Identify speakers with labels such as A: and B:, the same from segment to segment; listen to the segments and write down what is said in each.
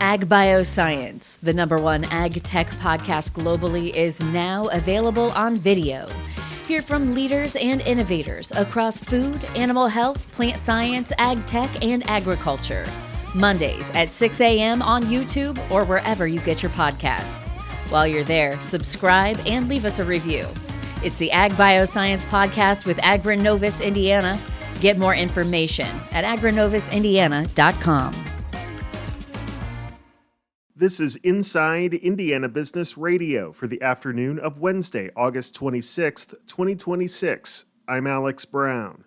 A: Ag Bioscience, the #1 ag tech podcast globally, is now available on video. Hear from leaders and innovators across food, animal health, plant science, ag tech, and agriculture. Mondays at 6 a.m. on YouTube or wherever you get your podcasts. While you're there, subscribe and leave us a review. It's the Ag Bioscience Podcast with Agronovis Indiana. Get more information at agronovisindiana.com.
B: This is Inside Indiana Business Radio for the afternoon of Wednesday, August 26th, 2026. I'm Alex Brown.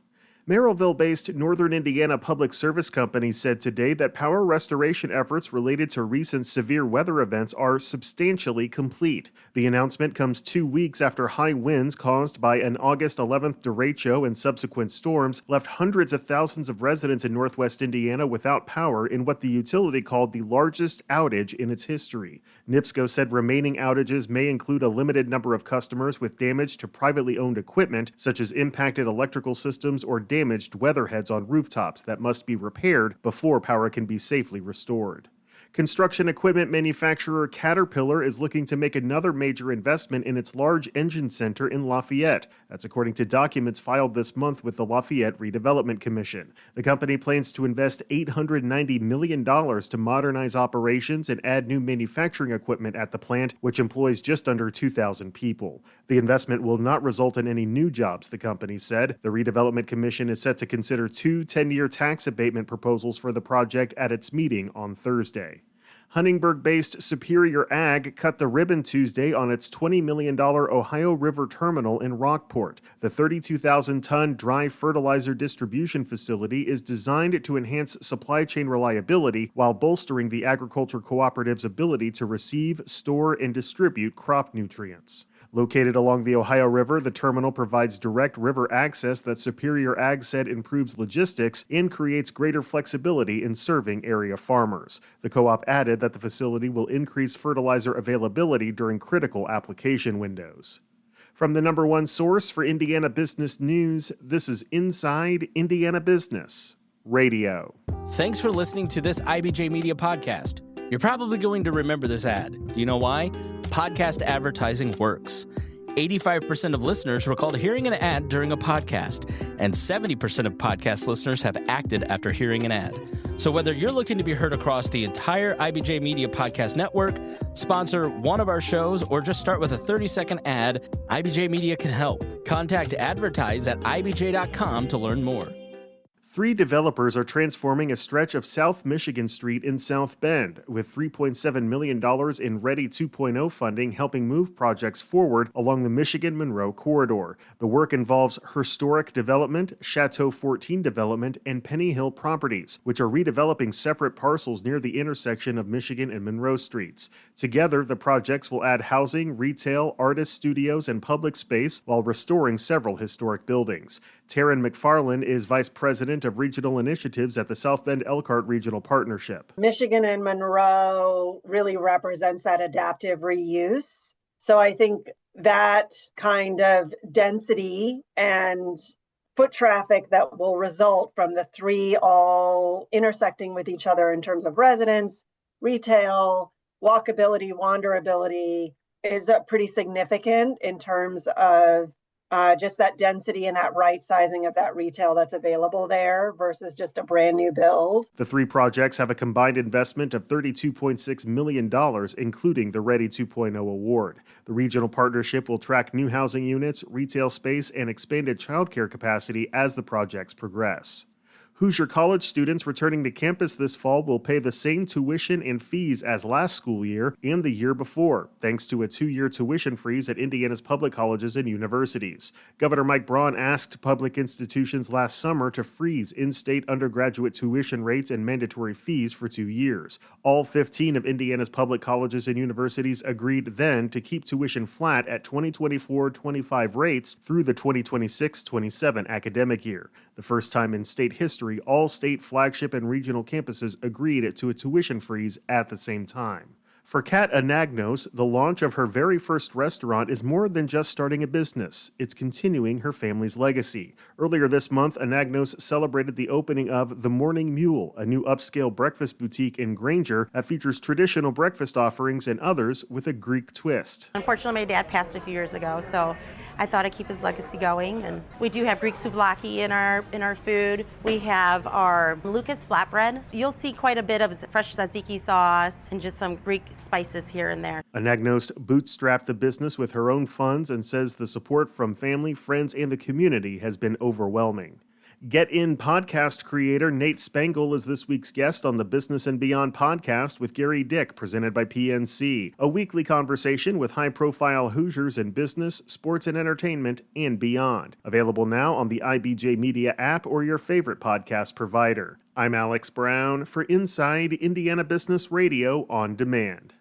B: Merrillville-based Northern Indiana Public Service Company said today that power restoration efforts related to recent severe weather events are substantially complete. The announcement comes 2 weeks after high winds caused by an August 11th derecho and subsequent storms left hundreds of thousands of residents in Northwest Indiana without power in what the utility called the largest outage in its history. NIPSCO said remaining outages may include a limited number of customers with damage to privately owned equipment, such as impacted electrical systems or damaged weather heads on rooftops that must be repaired before power can be safely restored. Construction equipment manufacturer Caterpillar is looking to make another major investment in its large engine center in Lafayette. That's according to documents filed this month with the Lafayette Redevelopment Commission. The company plans to invest $890 million to modernize operations and add new manufacturing equipment at the plant, which employs just under 2,000 people. The investment will not result in any new jobs, the company said. The Redevelopment Commission is set to consider two 10-year tax abatement proposals for the project at its meeting on Thursday. Huntingburg-based Superior Ag cut the ribbon Tuesday on its $20 million Ohio River terminal in Rockport. The 32,000-ton dry fertilizer distribution facility is designed to enhance supply chain reliability while bolstering the agriculture cooperative's ability to receive, store, and distribute crop nutrients. Located along the Ohio River, the terminal provides direct river access that Superior Ag said improves logistics and creates greater flexibility in serving area farmers. The co-op added that the facility will increase fertilizer availability during critical application windows. From the #1 source for Indiana business news, this is Inside Indiana Business Radio.
C: Thanks for listening to this IBJ Media podcast. You're probably going to remember this ad. Do you know why? Podcast advertising works. 85% of listeners recalled hearing an ad during a podcast, and 70% of podcast listeners have acted after hearing an ad. So whether you're looking to be heard across the entire IBJ Media Podcast Network, sponsor one of our shows, or just start with a 30-second ad, IBJ Media can help. Contact advertise@ibj.com to learn more.
B: 3 developers are transforming a stretch of South Michigan Street in South Bend, with $3.7 million in Ready 2.0 funding helping move projects forward along the Michigan-Monroe corridor. The work involves Historic Development, Chateau 14 Development, and Penny Hill Properties, which are redeveloping separate parcels near the intersection of Michigan and Monroe Streets. Together, the projects will add housing, retail, artist studios, and public space while restoring several historic buildings. Taryn McFarland is Vice President of Regional Initiatives at the South Bend Elkhart Regional Partnership.
D: Michigan and Monroe really represents that adaptive reuse. So I think that kind of density and foot traffic that will result from the 3 all intersecting with each other in terms of residents, retail, walkability, wanderability is pretty significant in terms of just that density and that right sizing of that retail that's available there versus just a brand new build.
B: The 3 projects have a combined investment of $32.6 million, including the Ready 2.0 award. The regional partnership will track new housing units, retail space, and expanded childcare capacity as the projects progress. Hoosier College students returning to campus this fall will pay the same tuition and fees as last school year and the year before, thanks to a 2-year tuition freeze at Indiana's public colleges and universities. Governor Mike Braun asked public institutions last summer to freeze in-state undergraduate tuition rates and mandatory fees for 2 years. All 15 of Indiana's public colleges and universities agreed then to keep tuition flat at 2024-25 rates through the 2026-27 academic year. The first time in state history, all state flagship and regional campuses agreed to a tuition freeze at the same time. For Kat Anagnos, the launch of her very first restaurant is more than just starting a business. It's continuing her family's legacy. Earlier this month, Anagnos celebrated the opening of The Morning Mule, a new upscale breakfast boutique in Granger that features traditional breakfast offerings and others with a Greek twist.
E: Unfortunately, my dad passed a few years ago, so I thought I'd keep his legacy going. And we do have Greek souvlaki in our food. We have our Lucas flatbread. You'll see quite a bit of fresh tzatziki sauce and just some Greek spices here and there.
B: Anagnos bootstrapped the business with her own funds and says the support from family, friends, and the community has been overwhelming. Get In podcast creator Nate Spangle is this week's guest on the Business and Beyond podcast with Gary Dick, presented by PNC, a weekly conversation with high-profile Hoosiers in business, sports, and entertainment, and beyond. Available now on the IBJ Media app or your favorite podcast provider. I'm Alex Brown for Inside Indiana Business Radio on Demand.